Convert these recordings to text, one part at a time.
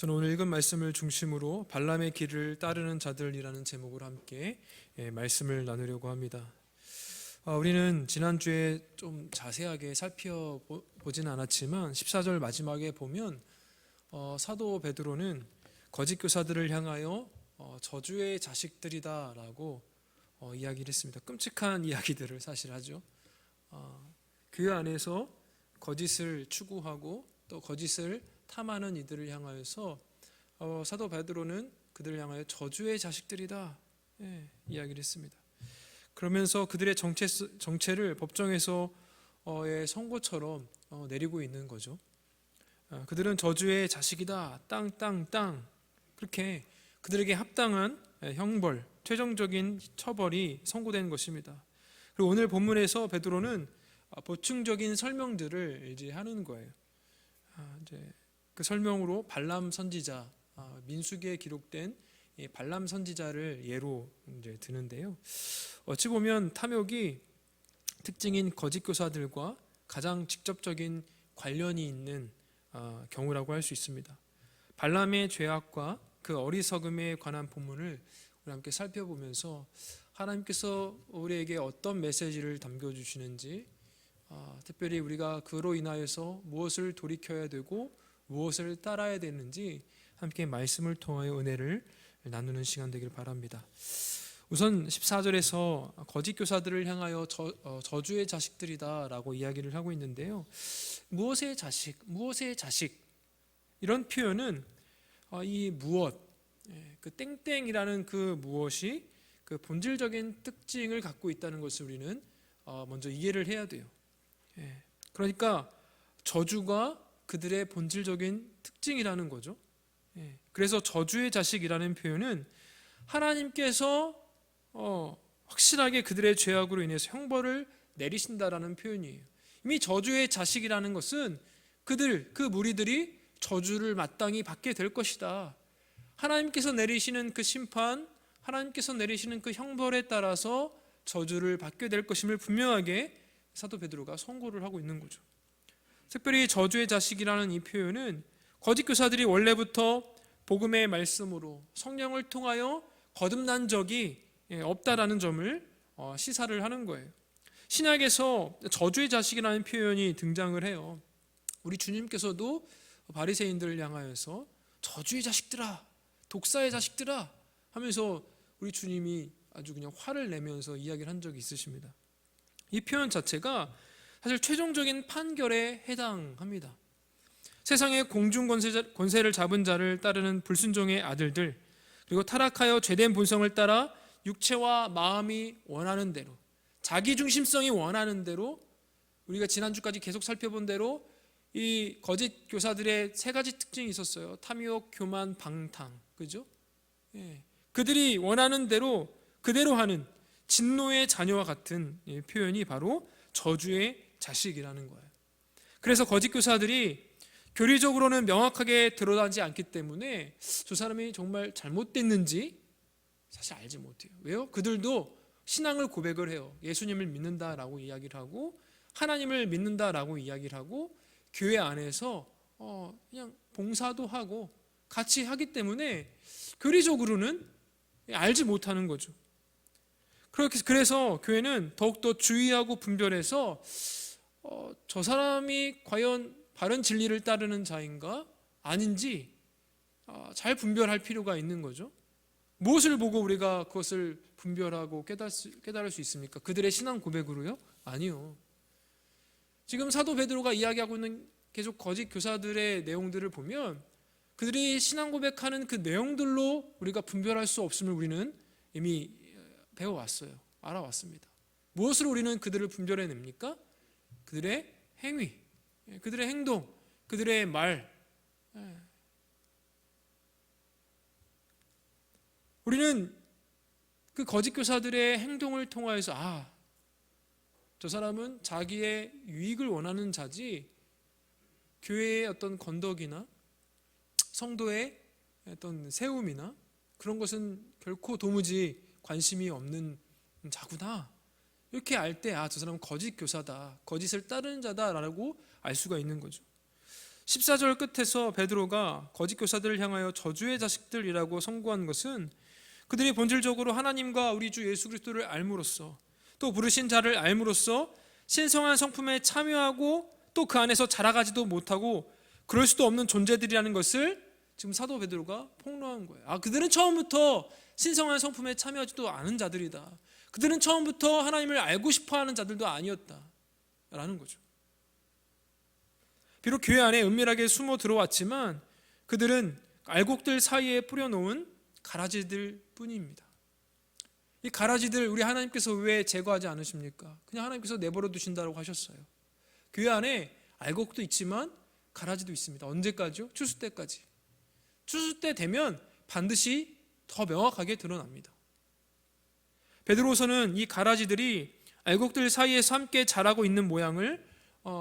저는 오늘 읽은 말씀을 중심으로 발람의 길을 따르는 자들이라는 제목으로 함께 말씀을 나누려고 합니다. 우리는 지난주에 좀 자세하게 살펴보지는 않았지만 14절 마지막에 보면 사도 베드로는 거짓 교사들을 향하여 저주의 자식들이다 라고 이야기를 했습니다. 끔찍한 이야기들을 사실 하죠. 그 안에서 거짓을 추구하고 또 거짓을 탐하는 이들을 향하여서 사도 베드로는 그들을 향하여 저주의 자식들이다 이야기를 했습니다. 그러면서 그들의 정체를 법정에서의 선고처럼 내리고 있는 거죠. 그들은 저주의 자식이다, 땅 그렇게 그들에게 합당한 형벌, 최종적인 처벌이 선고된 것입니다. 그리고 오늘 본문에서 베드로는 보충적인 설명들을 이제 하는 거예요. 이제 그 설명으로 발람 선지자, 민수기에 기록된 발람 선지자를 예로 이제 드는데요. 어찌 보면 탐욕이 특징인 거짓 교사들과 가장 직접적인 관련이 있는 경우라고 할 수 있습니다. 발람의 죄악과 그 어리석음에 관한 본문을 우리 함께 살펴보면서 하나님께서 우리에게 어떤 메시지를 담겨주시는지, 특별히 우리가 그로 인하여서 무엇을 돌이켜야 되고 무엇을 따라야 되는지 함께 말씀을 통하여 은혜를 나누는 시간 되길 바랍니다. 우선 14절에서 거짓 교사들을 향하여 저주의 자식들이다 라고 이야기를 하고 있는데요. 무엇의 자식 이런 표현은 이 무엇, 그 땡땡이라는 그 무엇이 그 본질적인 특징을 갖고 있다는 것을 우리는 먼저 이해를 해야 돼요. 그러니까 저주가 그들의 본질적인 특징이라는 거죠. 그래서 저주의 자식이라는 표현은 하나님께서 확실하게 그들의 죄악으로 인해서 형벌을 내리신다라는 표현이에요. 이미 저주의 자식이라는 것은 그 무리들이 저주를 마땅히 받게 될 것이다. 하나님께서 내리시는 그 심판, 하나님께서 내리시는 그 형벌에 따라서 저주를 받게 될 것임을 분명하게 사도 베드로가 선고를 하고 있는 거죠. 특별히 저주의 자식이라는 이 표현은 거짓 교사들이 원래부터 복음의 말씀으로 성령을 통하여 거듭난 적이 없다라는 점을 시사를 하는 거예요. 신약에서 저주의 자식이라는 표현이 등장을 해요. 우리 주님께서도 바리새인들을 향하여서 저주의 자식들아, 독사의 자식들아 하면서 우리 주님이 아주 그냥 화를 내면서 이야기를 한 적이 있으십니다. 이 표현 자체가 사실 최종적인 판결에 해당합니다. 세상의 공중 권세를 잡은 자를 따르는 불순종의 아들들, 그리고 타락하여 죄된 본성을 따라 육체와 마음이 원하는 대로, 자기 중심성이 원하는 대로, 우리가 지난주까지 계속 살펴본 대로 이 거짓 교사들의 세 가지 특징이 있었어요. 탐욕, 교만, 방탕, 그죠? 그들이 원하는 대로 그대로 하는 진노의 자녀와 같은 표현이 바로 저주의 자식이라는 거예요. 그래서 거짓 교사들이 교리적으로는 명확하게 드러나지 않기 때문에 저 사람이 정말 잘못됐는지 사실 알지 못해요. 왜요? 그들도 신앙을 고백을 해요. 예수님을 믿는다라고 이야기를 하고 하나님을 믿는다라고 이야기를 하고 교회 안에서 그냥 봉사도 하고 같이 하기 때문에 교리적으로는 알지 못하는 거죠. 그래서 교회는 더욱더 주의하고 분별해서 저 사람이 과연 바른 진리를 따르는 자인가 아닌지 잘 분별할 필요가 있는 거죠. 무엇을 보고 우리가 그것을 분별하고 깨달을 수 있습니까? 그들의 신앙 고백으로요? 아니요. 지금 사도 베드로가 이야기하고 있는 계속 거짓 교사들의 내용들을 보면 그들이 신앙 고백하는 그 내용들로 우리가 분별할 수 없음을 우리는 이미 배워왔어요. 알아왔습니다. 무엇으로 우리는 그들을 분별해냅니까? 그들의 행위, 그들의 행동, 그들의 말. 우리는 그 거짓 교사들의 행동을 통하여서 저 사람은 자기의 유익을 원하는 자지 교회의 어떤 건덕이나 성도의 어떤 세움이나 그런 것은 결코 도무지 관심이 없는 자구나. 이렇게 알 때 저 사람은 거짓 교사다, 거짓을 따르는 자다라고 알 수가 있는 거죠. 14절 끝에서 베드로가 거짓 교사들을 향하여 저주의 자식들이라고 선고한 것은 그들이 본질적으로 하나님과 우리 주 예수 그리스도를 알므로써, 또 부르신 자를 알므로써 신성한 성품에 참여하고 또 그 안에서 자라가지도 못하고 그럴 수도 없는 존재들이라는 것을 지금 사도 베드로가 폭로한 거예요. 그들은 처음부터 신성한 성품에 참여하지도 않은 자들이다. 그들은 처음부터 하나님을 알고 싶어하는 자들도 아니었다 라는 거죠. 비록 교회 안에 은밀하게 숨어 들어왔지만 그들은 알곡들 사이에 뿌려놓은 가라지들 뿐입니다. 이 가라지들 우리 하나님께서 왜 제거하지 않으십니까? 그냥 하나님께서 내버려 두신다고 하셨어요. 교회 안에 알곡도 있지만 가라지도 있습니다. 언제까지요? 추수 때까지. 추수 때 되면 반드시 더 명확하게 드러납니다. 베드로서는 이 가라지들이 알곡들 사이에서 함께 자라고 있는 모양을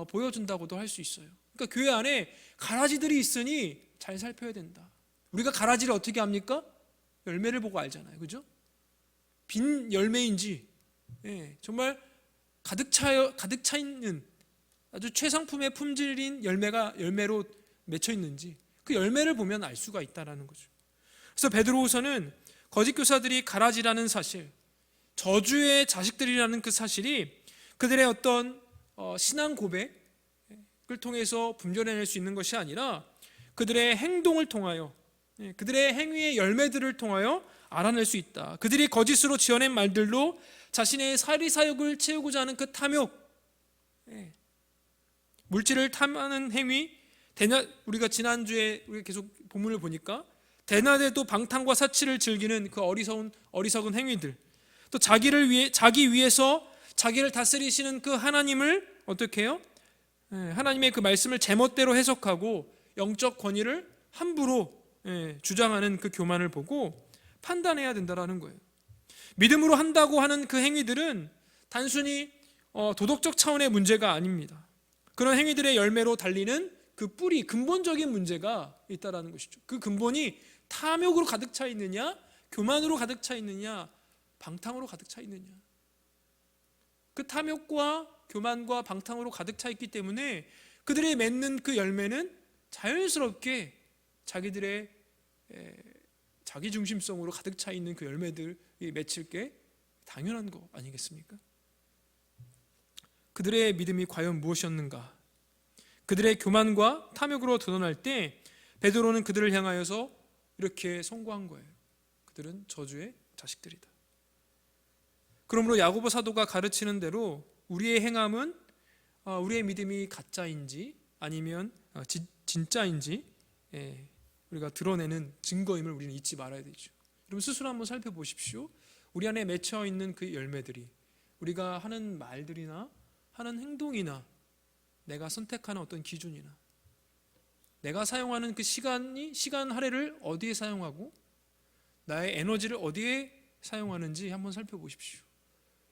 보여준다고도 할 수 있어요. 그러니까 교회 안에 가라지들이 있으니 잘 살펴야 된다. 우리가 가라지를 어떻게 합니까? 열매를 보고 알잖아요. 그죠? 빈 열매인지 정말 가득 차 있는 아주 최상품의 품질인 열매로 맺혀 있는지 그 열매를 보면 알 수가 있다라는 거죠. 그래서 베드로후서는 거짓 교사들이 가라지라는 사실, 저주의 자식들이라는 그 사실이 그들의 어떤 신앙 고백을 통해서 분별해낼 수 있는 것이 아니라 그들의 행동을 통하여, 그들의 행위의 열매들을 통하여 알아낼 수 있다. 그들이 거짓으로 지어낸 말들로 자신의 사리사욕을 채우고자 하는 그 탐욕, 물질을 탐하는 행위, 우리가 지난주에 우리가 계속 본문을 보니까 대낮에도 방탕과 사치를 즐기는 그 어리석은 행위들, 또 자기 위해서 자기를 다스리시는 그 하나님을 어떻게 해요? 하나님의 그 말씀을 제멋대로 해석하고 영적 권위를 함부로 주장하는 그 교만을 보고 판단해야 된다라는 거예요. 믿음으로 한다고 하는 그 행위들은 단순히 도덕적 차원의 문제가 아닙니다. 그런 행위들의 열매로 달리는 그 뿌리, 근본적인 문제가 있다라는 것이죠. 그 근본이 탐욕으로 가득 차 있느냐, 교만으로 가득 차 있느냐, 방탕으로 가득 차 있느냐. 그 탐욕과 교만과 방탕으로 가득 차 있기 때문에 그들이 맺는 그 열매는 자연스럽게 자기들의 자기중심성으로 가득 차 있는 그 열매들이 맺힐 게 당연한 거 아니겠습니까? 그들의 믿음이 과연 무엇이었는가? 그들의 교만과 탐욕으로 드러날 때 베드로는 그들을 향하여서 이렇게 선고한 거예요. 그들은 저주의 자식들이다. 그러므로 야고보 사도가 가르치는 대로 우리의 행함은 우리의 믿음이 가짜인지 아니면 진짜인지 우리가 드러내는 증거임을 우리는 잊지 말아야 되죠. 여러분 스스로 한번 살펴보십시오. 우리 안에 맺혀 있는 그 열매들이 우리가 하는 말들이나 하는 행동이나 내가 선택하는 어떤 기준이나 내가 사용하는 그 시간 할애를 어디에 사용하고 나의 에너지를 어디에 사용하는지 한번 살펴보십시오.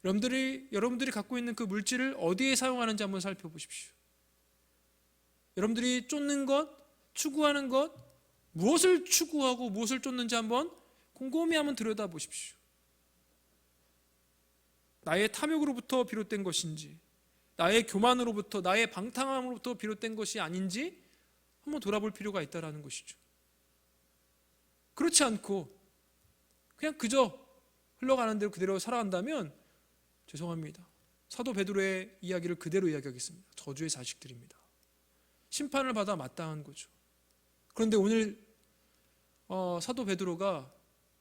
여러분들이 갖고 있는 그 물질을 어디에 사용하는지 한번 살펴보십시오. 여러분들이 쫓는 것, 추구하는 것, 무엇을 추구하고 무엇을 쫓는지 한번 곰곰이 한번 들여다보십시오. 나의 탐욕으로부터 비롯된 것인지 나의 교만으로부터, 나의 방탕함으로부터 비롯된 것이 아닌지 한번 돌아볼 필요가 있다는 것이죠. 그렇지 않고 그냥 그저 흘러가는 대로 그대로 살아간다면 죄송합니다. 사도 베드로의 이야기를 그대로 이야기하겠습니다. 저주의 자식들입니다. 심판을 받아 마땅한 거죠. 그런데 오늘 사도 베드로가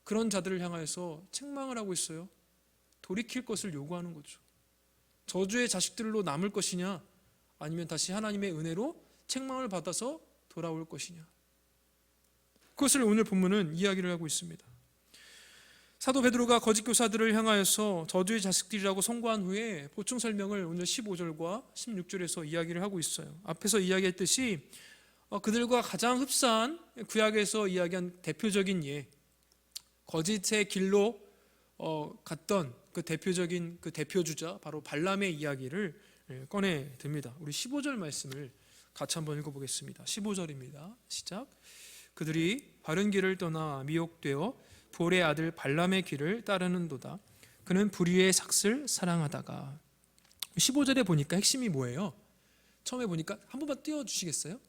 그런 자들을 향해서 책망을 하고 있어요. 돌이킬 것을 요구하는 거죠. 저주의 자식들로 남을 것이냐 아니면 다시 하나님의 은혜로 책망을 받아서 돌아올 것이냐. 그것을 오늘 본문은 이야기를 하고 있습니다. 사도 베드로가 거짓 교사들을 향하여서 저주의 자식들이라고 선고한 후에 보충 설명을 오늘 15절과 16절에서 이야기를 하고 있어요. 앞에서 이야기했듯이 그들과 가장 흡사한 구약에서 이야기한 대표적인 예, 거짓의 길로 갔던 그 대표적인 그 대표주자 바로 발람의 이야기를 꺼내 듭니다. 우리 15절 말씀을 같이 한번 읽어보겠습니다. 15절입니다. 시작. 그들이 바른 길을 떠나 미혹되어 볼의 아들 발람의 길을 따르는도다. 그는 불의의 삭슬 사랑하다가. 15절에 보니까 핵심이 뭐예요? 처음에 보니까 한 번만 띄워주시겠어요?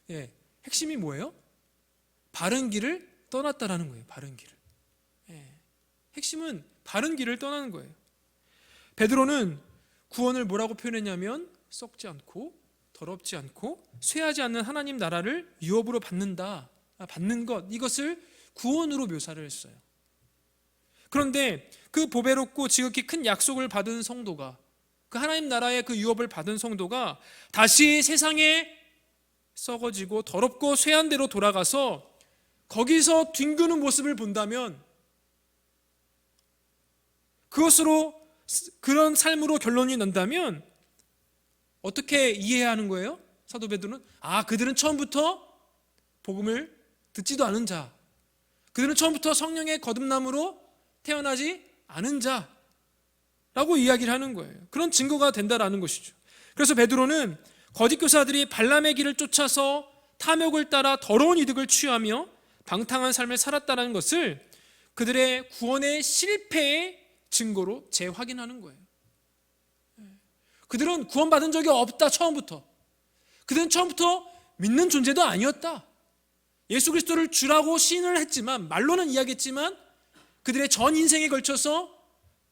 핵심이 뭐예요? 바른 길을 떠났다라는 거예요. 바른 길을. 핵심은 바른 길을 떠나는 거예요. 베드로는 구원을 뭐라고 표현했냐면 썩지 않고 더럽지 않고 쇠하지 않는 하나님 나라를 유업으로 받는 것, 이것을 구원으로 묘사를 했어요. 그런데 그 보배롭고 지극히 큰 약속을 받은 성도가, 그 하나님 나라의 그 유업을 받은 성도가 다시 세상에 썩어지고 더럽고 쇠한 대로 돌아가서 거기서 뒹구는 모습을 본다면, 그런 삶으로 결론이 난다면 어떻게 이해해야 하는 거예요? 사도 베드로는 그들은 처음부터 복음을 듣지도 않은 자, 그들은 처음부터 성령의 거듭남으로 태어나지 않은 자라고 이야기를 하는 거예요. 그런 증거가 된다라는 것이죠. 그래서 베드로는 거짓 교사들이 발람의 길을 쫓아서 탐욕을 따라 더러운 이득을 취하며 방탕한 삶을 살았다는 것을 그들의 구원의 실패의 증거로 재확인하는 거예요. 그들은 구원받은 적이 없다. 처음부터 그들은 처음부터 믿는 존재도 아니었다. 예수 그리스도를 주라고 시인을 했지만, 말로는 이야기했지만, 그들의 전 인생에 걸쳐서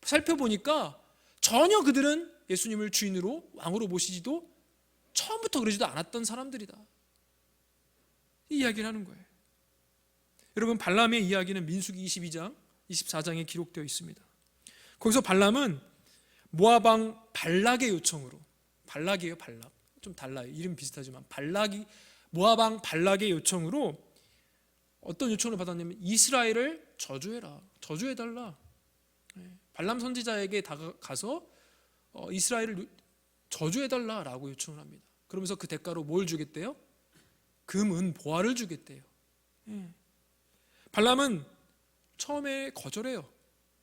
살펴보니까 전혀 그들은 예수님을 주인으로 왕으로 모시지도 처음부터 그러지도 않았던 사람들이다. 이 이야기를 하는 거예요. 여러분, 발람의 이야기는 민수기 22장, 24장에 기록되어 있습니다. 거기서 발람은 모압 왕 발락의 요청으로, 발락이에요, 발락. 좀 달라요. 이름 비슷하지만 모압 왕 발락의 요청으로 어떤 요청을 받았냐면 이스라엘을 저주해라, 저주해달라. 발람 선지자에게 다가가서 이스라엘을 저주해달라라고 요청을 합니다. 그러면서 그 대가로 뭘 주겠대요? 금, 은, 보화를 주겠대요. 발람은 처음에 거절해요.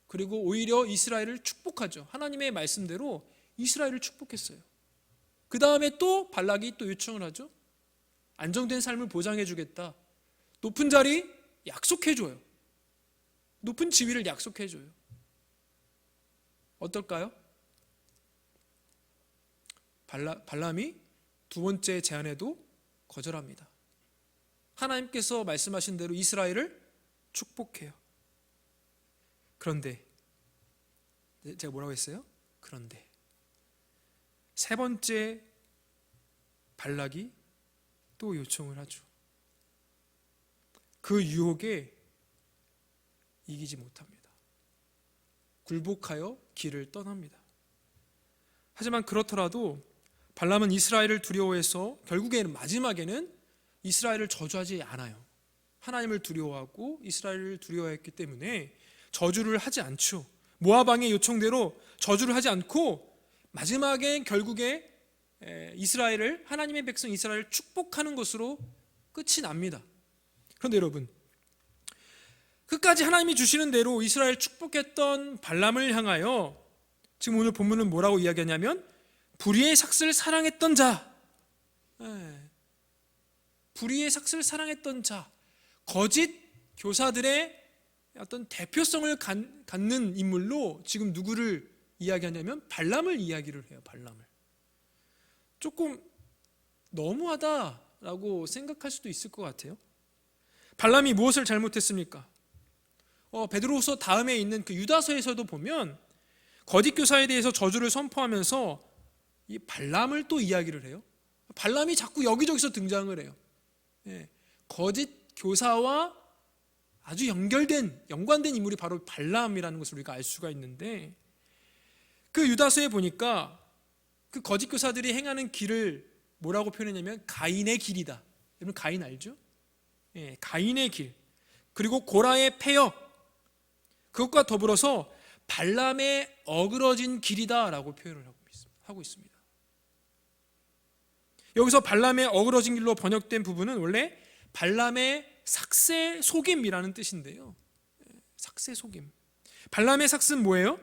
그리고 오히려 이스라엘을 축복하죠. 하나님의 말씀대로 이스라엘을 축복했어요. 그 다음에 또 발락이 또 요청을 하죠. 안정된 삶을 보장해 주겠다. 높은 자리 약속해 줘요. 높은 지위를 약속해 줘요. 어떨까요? 발람이 두 번째 제안에도 거절합니다. 하나님께서 말씀하신 대로 이스라엘을 축복해요. 그런데 제가 뭐라고 했어요? 그런데 세 번째 발락이 또 요청을 하죠. 그 유혹에 이기지 못합니다. 굴복하여 길을 떠납니다. 하지만 그렇더라도 발람은 이스라엘을 두려워해서 결국에는 마지막에는 이스라엘을 저주하지 않아요. 하나님을 두려워하고 이스라엘을 두려워했기 때문에 저주를 하지 않죠. 모압 왕의 요청대로 저주를 하지 않고 마지막엔 결국에 이스라엘을, 하나님의 백성 이스라엘을 축복하는 것으로 끝이 납니다. 그런데 여러분, 끝까지 하나님이 주시는 대로 이스라엘 축복했던 발람을 향하여 지금 오늘 본문은 뭐라고 이야기하냐면 불의의 삭슬 사랑했던 자, 불의의 삭슬 사랑했던 자, 거짓 교사들의 어떤 대표성을 갖는 인물로 지금 누구를 이야기하냐면 발람을 이야기를 해요. 발람을. 조금 너무하다라고 생각할 수도 있을 것 같아요. 발람이 무엇을 잘못했습니까? 베드로후서 다음에 있는 그 유다서에서도 보면 거짓 교사에 대해서 저주를 선포하면서 이 발람을 또 이야기를 해요. 발람이 자꾸 여기저기서 등장을 해요. 거짓 교사와 아주 연관된 인물이 바로 발람이라는 것을 우리가 알 수가 있는데, 그 유다서에 보니까 그 거짓 교사들이 행하는 길을 뭐라고 표현했냐면 가인의 길이다. 여러분 가인 알죠? 가인의 길, 그리고 고라의 폐역, 그것과 더불어서 발람의 어그러진 길이다라고 표현을 하고 있습니다. 여기서 발람의 어그러진 길로 번역된 부분은 원래 발람의 삭새 속임이라는 뜻인데요. 삭새 속임. 발람의 삭스는 뭐예요?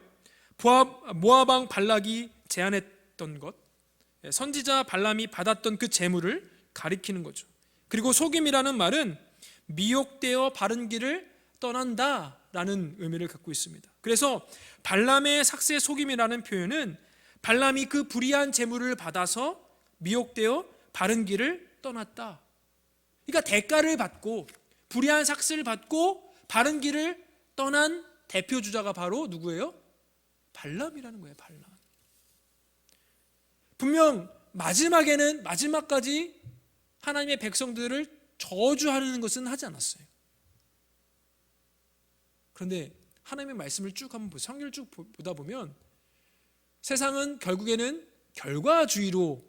모압 왕 발락이 제안했던 것, 선지자 발람이 받았던 그 재물을 가리키는 거죠. 그리고 속임이라는 말은 미혹되어 바른 길을 떠난다라는 의미를 갖고 있습니다. 그래서 발람의 삭새 속임이라는 표현은 발람이 그 불의한 재물을 받아서 미혹되어 바른 길을 떠났다, 그러니까 대가를 받고 불의한 삭슬을 받고 바른 길을 떠난 대표 주자가 바로 누구예요? 발람이라는 거예요. 발람. 분명 마지막까지 하나님의 백성들을 저주하는 것은 하지 않았어요. 그런데 하나님의 말씀을 쭉 한번 보세요. 성경을 쭉 보다 보면 세상은 결국에는 결과주의로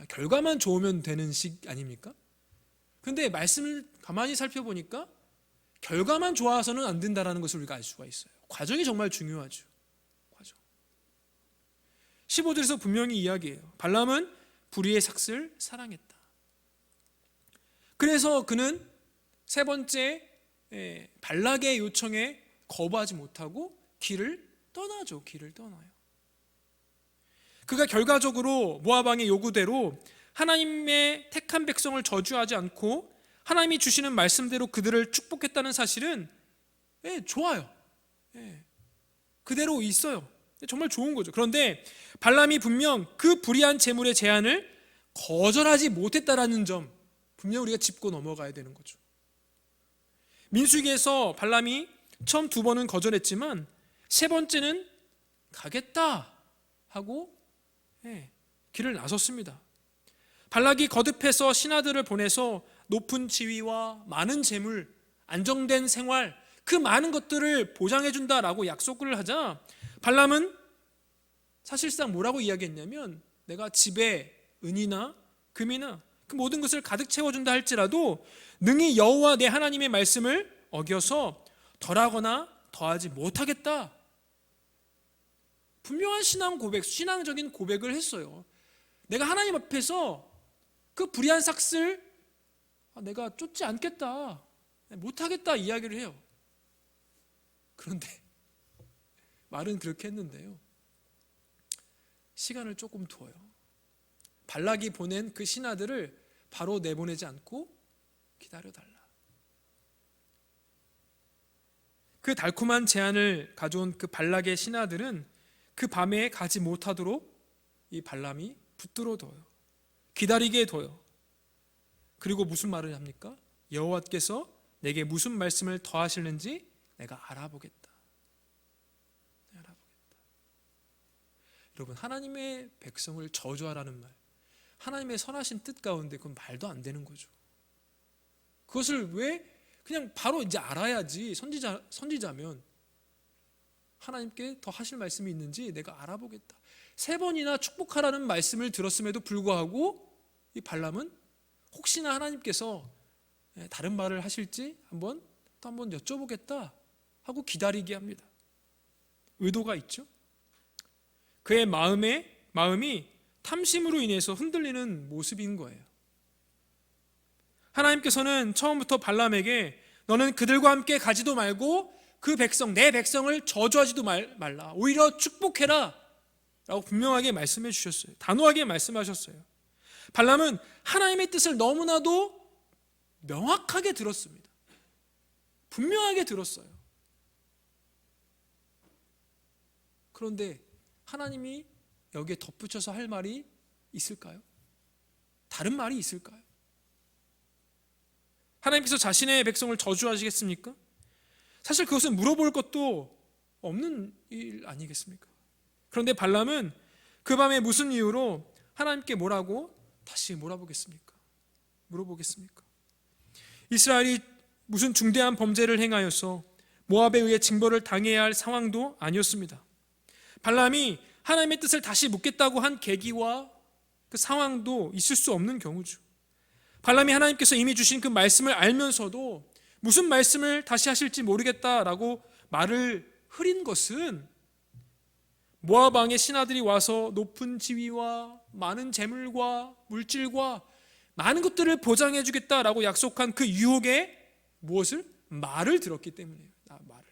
결과만 좋으면 되는 식 아닙니까? 그런데 말씀을 가만히 살펴보니까 결과만 좋아서는 안 된다는 것을 우리가 알 수가 있어요. 과정이 정말 중요하죠. 과정. 15절에서 분명히 이야기해요. 발람은 불의의 삭슬 사랑했다. 그래서 그는 세 번째 발락의 요청에 거부하지 못하고 길을 떠나죠. 길을 떠나요. 그가 결과적으로 모압 왕의 요구대로 하나님의 택한 백성을 저주하지 않고 하나님이 주시는 말씀대로 그들을 축복했다는 사실은 좋아요. 그대로 있어요. 정말 좋은 거죠. 그런데 발람이 분명 그 불의한 제물의 제안을 거절하지 못했다라는 점 분명 우리가 짚고 넘어가야 되는 거죠. 민수기에서 발람이 처음 2번은 거절했지만 세 번째는 가겠다 하고 길을 나섰습니다. 발락이 거듭해서 신하들을 보내서 높은 지위와 많은 재물, 안정된 생활, 그 많은 것들을 보장해준다라고 약속을 하자 발람은 사실상 뭐라고 이야기했냐면 내가 집에 은이나 금이나 그 모든 것을 가득 채워준다 할지라도 능히 여호와 내 하나님의 말씀을 어겨서 덜하거나 더하지 못하겠다. 분명한 신앙적인 고백을 했어요. 내가 하나님 앞에서 그 불의한 삭슬 내가 쫓지 않겠다, 못하겠다 이야기를 해요. 그런데 말은 그렇게 했는데요, 시간을 조금 두어요. 발락이 보낸 그 신하들을 바로 내보내지 않고 기다려달라. 그 달콤한 제안을 가져온 그 발락의 신하들은 그 밤에 가지 못하도록 이 발람이 붙들어 둬요. 기다리게 둬요. 그리고 무슨 말을 합니까? 여호와께서 내게 무슨 말씀을 더하시는지 내가 알아보겠다. 여러분, 하나님의 백성을 저주하라는 말, 하나님의 선하신 뜻 가운데 그건 말도 안 되는 거죠. 그것을 왜 그냥 바로 이제 알아야지. 선지자면 하나님께 더 하실 말씀이 있는지 내가 알아보겠다. 3번이나 축복하라는 말씀을 들었음에도 불구하고 이 발람은 혹시나 하나님께서 다른 말을 하실지 한번 여쭤보겠다 하고 기다리게 합니다. 의도가 있죠. 그의 마음이 탐심으로 인해서 흔들리는 모습인 거예요. 하나님께서는 처음부터 발람에게 너는 그들과 함께 가지도 말고 그 백성, 내 백성을 저주하지도 말라, 오히려 축복해라 라고 분명하게 말씀해 주셨어요. 단호하게 말씀하셨어요. 발람은 하나님의 뜻을 너무나도 명확하게 들었습니다. 분명하게 들었어요. 그런데 하나님이 여기에 덧붙여서 할 말이 있을까요? 다른 말이 있을까요? 하나님께서 자신의 백성을 저주하시겠습니까? 사실 그것은 물어볼 것도 없는 일 아니겠습니까? 그런데 발람은 그 밤에 무슨 이유로 하나님께 뭐라고 다시 물어보겠습니까? 이스라엘이 무슨 중대한 범죄를 행하여서 모압에 의해 징벌을 당해야 할 상황도 아니었습니다. 발람이 하나님의 뜻을 다시 묻겠다고 한 계기와 그 상황도 있을 수 없는 경우죠. 발람이 하나님께서 이미 주신 그 말씀을 알면서도 무슨 말씀을 다시 하실지 모르겠다라고 말을 흐린 것은 모압 왕의 신하들이 와서 높은 지위와 많은 재물과 물질과 많은 것들을 보장해 주겠다라고 약속한 그 유혹에 무엇을? 말을 들었기 때문이에요. 말을.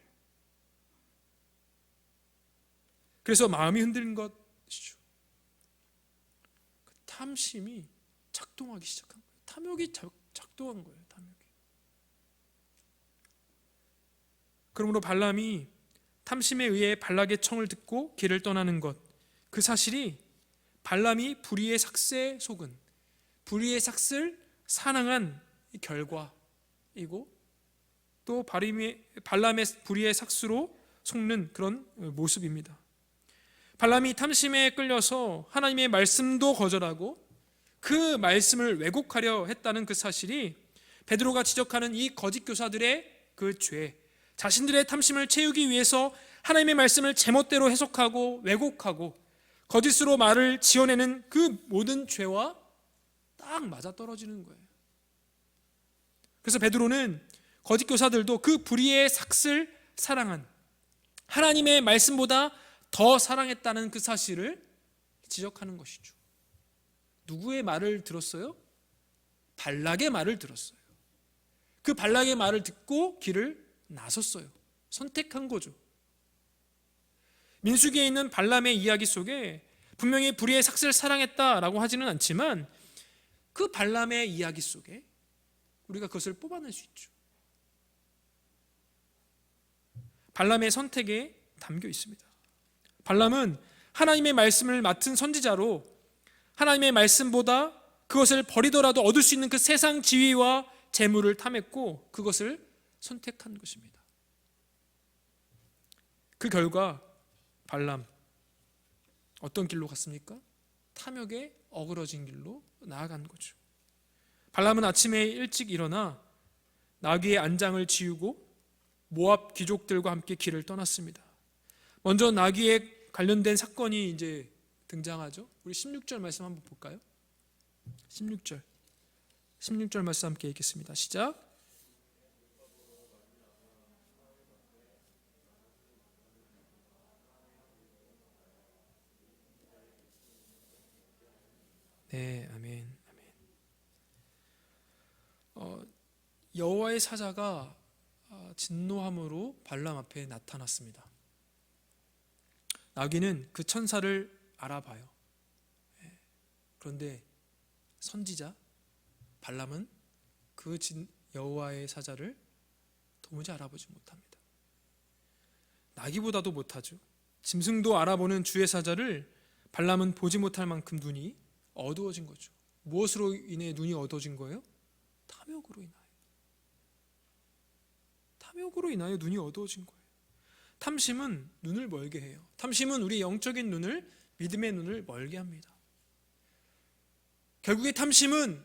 그래서 마음이 흔들린 것이죠. 그 탐심이 작동하기 시작한 거예요. 탐욕이 작동한 거예요. 탐욕이. 그러므로 발람이 탐심에 의해 발락의 청을 듣고 길을 떠나는 것, 그 사실이 발람이 불의의 삭스에 속은, 불의의 삭스를 사랑한 결과이고 또 발람의 불의의 삭수로 속는 그런 모습입니다. 발람이 탐심에 끌려서 하나님의 말씀도 거절하고 그 말씀을 왜곡하려 했다는 그 사실이 베드로가 지적하는 이 거짓 교사들의 그 죄, 자신들의 탐심을 채우기 위해서 하나님의 말씀을 제멋대로 해석하고 왜곡하고 거짓으로 말을 지어내는 그 모든 죄와 딱 맞아떨어지는 거예요. 그래서 베드로는 거짓 교사들도 그 불의의 삭슬 사랑한 하나님의 말씀보다 더 사랑했다는 그 사실을 지적하는 것이죠. 누구의 말을 들었어요? 발락의 말을 들었어요. 그 발락의 말을 듣고 길을 나섰어요. 선택한 거죠. 민수기에 있는 발람의 이야기 속에 분명히 불의의 삭슬을 사랑했다라고 하지는 않지만 그 발람의 이야기 속에 우리가 그것을 뽑아낼 수 있죠. 발람의 선택에 담겨 있습니다. 발람은 하나님의 말씀을 맡은 선지자로 하나님의 말씀보다 그것을 버리더라도 얻을 수 있는 그 세상 지위와 재물을 탐했고 그것을 선택한 것입니다. 그 결과 발람 어떤 길로 갔습니까? 탐욕에 어그러진 길로 나아간 거죠. 발람은 아침에 일찍 일어나 나귀의 안장을 지우고 모압 귀족들과 함께 길을 떠났습니다. 먼저 나귀에 관련된 사건이 이제 등장하죠. 우리 16절 말씀 한번 볼까요? 16절 말씀 함께 읽겠습니다. 시작. 네, 아멘. 여호와의 사자가 진노함으로 발람 앞에 나타났습니다. 나귀는 그 천사를 알아봐요. 그런데 선지자 발람은 그 여호와의 사자를 도무지 알아보지 못합니다. 나귀보다도 못하죠. 짐승도 알아보는 주의 사자를 발람은 보지 못할 만큼 눈이 어두워진 거죠. 무엇으로 인해 눈이 어두워진 거예요? 탐욕으로 인하여. 탐욕으로 인하여 눈이 어두워진 거예요. 탐심은 눈을 멀게 해요. 탐심은 우리 영적인 눈을, 믿음의 눈을 멀게 합니다. 결국에 탐심은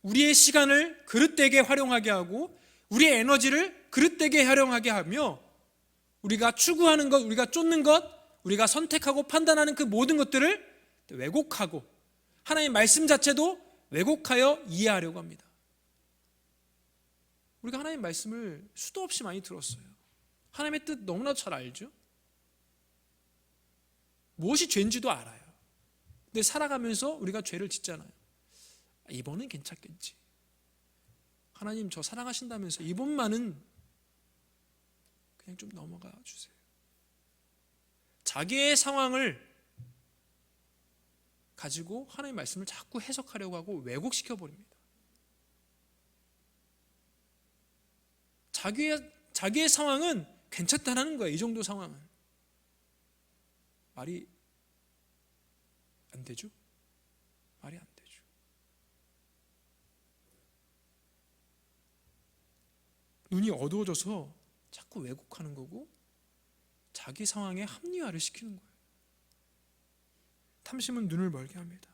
우리의 시간을 그릇되게 활용하게 하고 우리의 에너지를 그릇되게 활용하게 하며 우리가 추구하는 것, 우리가 쫓는 것, 우리가 선택하고 판단하는 그 모든 것들을 왜곡하고 하나님의 말씀 자체도 왜곡하여 이해하려고 합니다. 우리가 하나님의 말씀을 수도 없이 많이 들었어요. 하나님의 뜻 너무나도 잘 알죠. 무엇이 죄인지도 알아요. 근데 살아가면서 우리가 죄를 짓잖아요. 이번은 괜찮겠지. 하나님 저 사랑하신다면서 이번만은 그냥 좀 넘어가 주세요. 자기의 상황을 가지고 하나님의 말씀을 자꾸 해석하려고 하고 왜곡시켜 버립니다. 자기의 상황은 괜찮다는 거예요. 이 정도 상황은. 말이 안 되죠? 말이 안 되죠. 눈이 어두워져서 자꾸 왜곡하는 거고 자기 상황에 합리화를 시키는 거예요. 탐심은 눈을 멀게 합니다.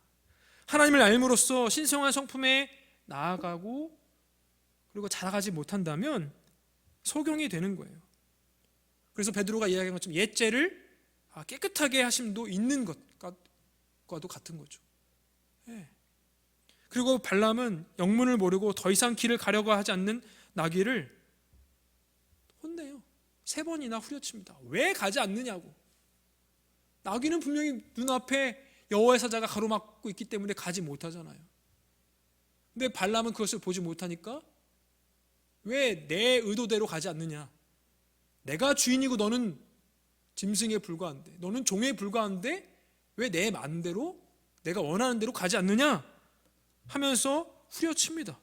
하나님을 알므로써 신성한 성품에 나아가고 그리고 자라가지 못한다면 소경이 되는 거예요. 그래서 베드로가 이야기한 것처럼 옛죄를 깨끗하게 하심도 있는 것과도 같은 거죠. 그리고 발람은 영문을 모르고 더 이상 길을 가려고 하지 않는 나귀를 혼내요. 3번이나 후려칩니다. 왜 가지 않느냐고. 나귀는 분명히 눈앞에 여호와의 사자가 가로막고 있기 때문에 가지 못하잖아요. 근데 발람은 그것을 보지 못하니까 왜 내 의도대로 가지 않느냐. 내가 주인이고 너는 짐승에 불과한데, 너는 종에 불과한데 왜 내 마음대로 내가 원하는 대로 가지 않느냐 하면서 후려칩니다.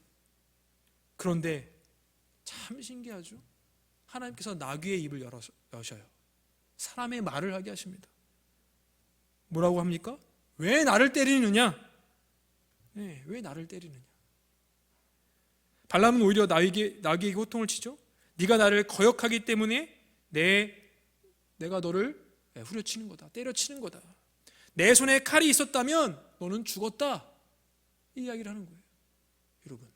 그런데 참 신기하죠. 하나님께서 나귀의 입을 여셔요. 사람의 말을 하게 하십니다. 뭐라고 합니까? 왜 나를 때리느냐? 왜 나를 때리느냐? 발람은 오히려 나귀에게 호통을 치죠. 네가 나를 거역하기 때문에 내가 너를 후려치는 거다, 때려치는 거다. 내 손에 칼이 있었다면 너는 죽었다, 이 이야기를 하는 거예요. 여러분,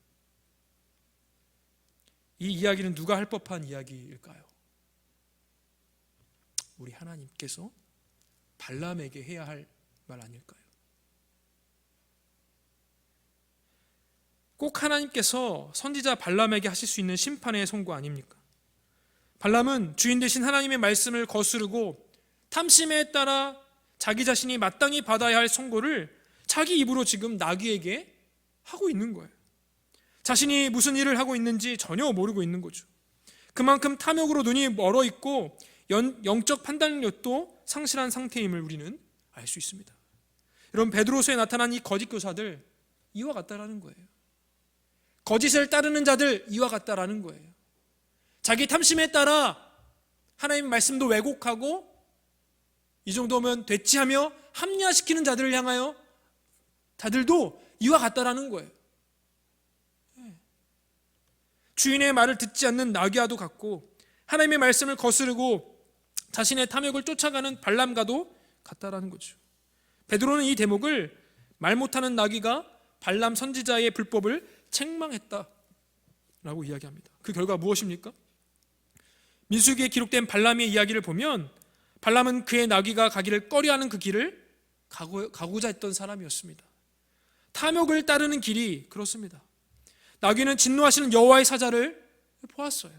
이 이야기는 누가 할 법한 이야기일까요? 우리 하나님께서 발람에게 해야 할 말 아닐까요? 꼭 하나님께서 선지자 발람에게 하실 수 있는 심판의 선고 아닙니까? 발람은 주인 되신 하나님의 말씀을 거스르고 탐심에 따라 자기 자신이 마땅히 받아야 할 선고를 자기 입으로 지금 나귀에게 하고 있는 거예요. 자신이 무슨 일을 하고 있는지 전혀 모르고 있는 거죠. 그만큼 탐욕으로 눈이 멀어 있고 영적 판단력도 상실한 상태임을 우리는 알 수 있습니다. 여러분, 베드로서에 나타난 이 거짓 교사들, 이와 같다라는 거예요. 거짓을 따르는 자들, 이와 같다라는 거예요. 자기 탐심에 따라 하나님의 말씀도 왜곡하고 이 정도면 됐지 하며 합리화시키는 자들을 향하여 자들도 이와 같다라는 거예요. 주인의 말을 듣지 않는 나귀와도 같고 하나님의 말씀을 거스르고 자신의 탐욕을 쫓아가는 발람과도 같다라는 거죠. 베드로는 이 대목을 말 못하는 나귀가 발람 선지자의 불법을 책망했다라고 이야기합니다. 그 결과 무엇입니까? 민수기에 기록된 발람의 이야기를 보면 발람은 그의 나귀가 가기를 꺼려하는 그 길을 가고자 했던 사람이었습니다. 탐욕을 따르는 길이 그렇습니다. 나귀는 진노하시는 여호와의 사자를 보았어요.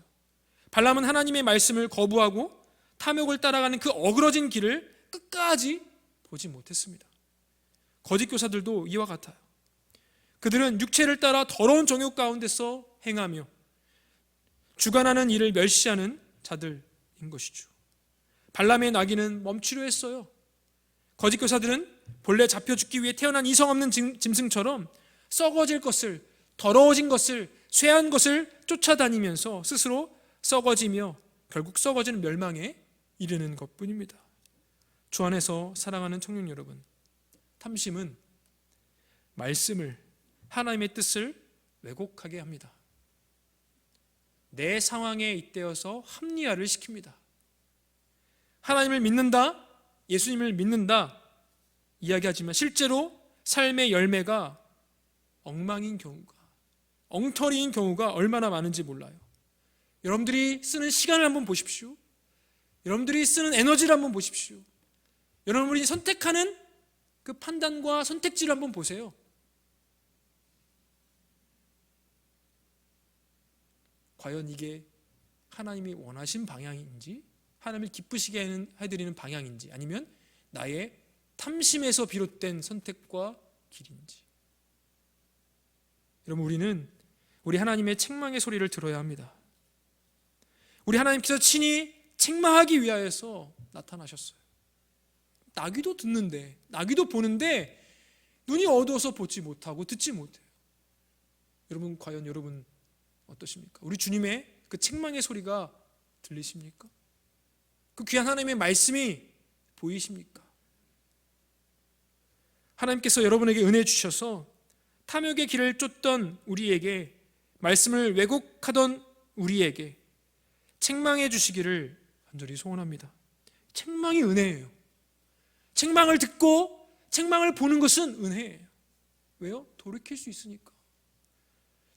발람은 하나님의 말씀을 거부하고 탐욕을 따라가는 그 어그러진 길을 끝까지 보지 못했습니다. 거짓 교사들도 이와 같아요. 그들은 육체를 따라 더러운 정욕 가운데서 행하며 주관하는 일을 멸시하는 자들인 것이죠. 발람의 나귀는 멈추려 했어요. 거짓 교사들은 본래 잡혀 죽기 위해 태어난 이성 없는 짐승처럼 썩어질 것을, 더러워진 것을, 쇠한 것을 쫓아다니면서 스스로 썩어지며 결국 썩어지는 멸망에 이르는 것뿐입니다. 주 안에서 사랑하는 청년 여러분, 탐심은 말씀을, 하나님의 뜻을 왜곡하게 합니다. 내 상황에 잇대어서 합리화를 시킵니다. 하나님을 믿는다, 예수님을 믿는다 이야기하지만 실제로 삶의 열매가 엉망인 경우가, 엉터리인 경우가 얼마나 많은지 몰라요. 여러분들이 쓰는 시간을 한번 보십시오. 여러분들이 쓰는 에너지를 한번 보십시오. 여러분들이 선택하는 그 판단과 선택지를 한번 보세요. 과연 이게 하나님이 원하신 방향인지, 하나님을 기쁘시게 해드리는 방향인지, 아니면 나의 탐심에서 비롯된 선택과 길인지. 여러분, 우리는 우리 하나님의 책망의 소리를 들어야 합니다. 우리 하나님께서 친히 책망하기 위하여서 나타나셨어요. 나귀도 듣는데, 나귀도 보는데 눈이 어두워서 보지 못하고 듣지 못해요. 여러분, 과연 여러분 어떠십니까? 우리 주님의 그 책망의 소리가 들리십니까? 그 귀한 하나님의 말씀이 보이십니까? 하나님께서 여러분에게 은혜 주셔서 탐욕의 길을 쫓던 우리에게, 말씀을 왜곡하던 우리에게 책망해 주시기를 간절히 소원합니다. 책망이 은혜예요. 책망을 듣고 책망을 보는 것은 은혜예요. 왜요? 돌이킬 수 있으니까.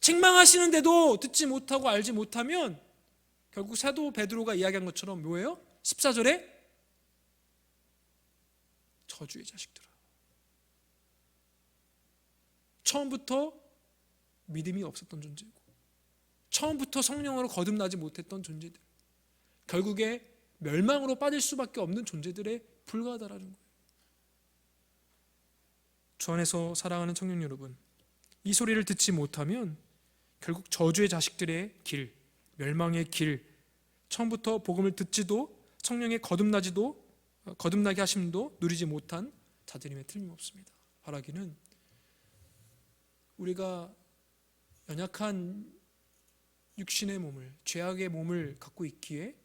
책망하시는데도 듣지 못하고 알지 못하면 결국 사도 베드로가 이야기한 것처럼 뭐예요? 14절에 저주의 자식들아. 처음부터 믿음이 없었던 존재고, 처음부터 성령으로 거듭나지 못했던 존재들, 결국에 멸망으로 빠질 수밖에 없는 존재들에 불과하다라는 거예요. 주 안에서 사랑하는 청년 여러분, 이 소리를 듣지 못하면 결국 저주의 자식들의 길, 멸망의 길, 처음부터 복음을 듣지도 성령에 거듭나게 하심도 누리지 못한 자들임에 틀림없습니다. 바라기는 우리가 연약한 육신의 몸을, 죄악의 몸을 갖고 있기에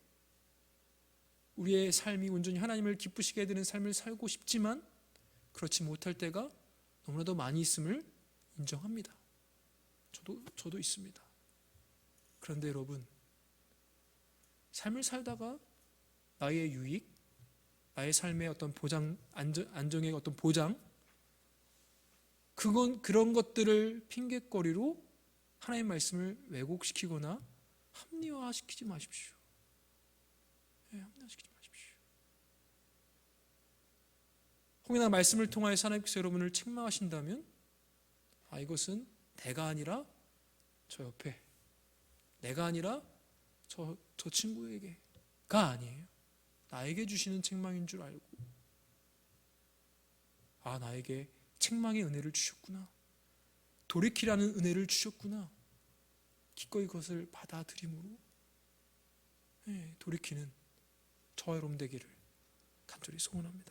우리의 삶이 온전히 하나님을 기쁘시게 해드리는 삶을 살고 싶지만 그렇지 못할 때가 너무나도 많이 있음을 인정합니다. 저도 있습니다. 그런데 여러분, 삶을 살다가 나의 유익, 나의 삶의 어떤 보장, 안정의 어떤 보장, 그런 것들을 핑계거리로 하나님의 말씀을 왜곡시키거나 합리화시키지 마십시오. 합리화시키지 마십시오. 혹여나 말씀을 통하여서 하나님께서 여러분을 책망하신다면, 이것은 내가 아니라 저 옆에, 내가 아니라 저 친구에게가 아니에요. 나에게 주시는 책망인 줄 알고, 나에게 책망의 은혜를 주셨구나, 돌이키라는 은혜를 주셨구나, 기꺼이 그것을 받아들임으로 돌이키는 저와 여러분 되기를 간절히 소원합니다.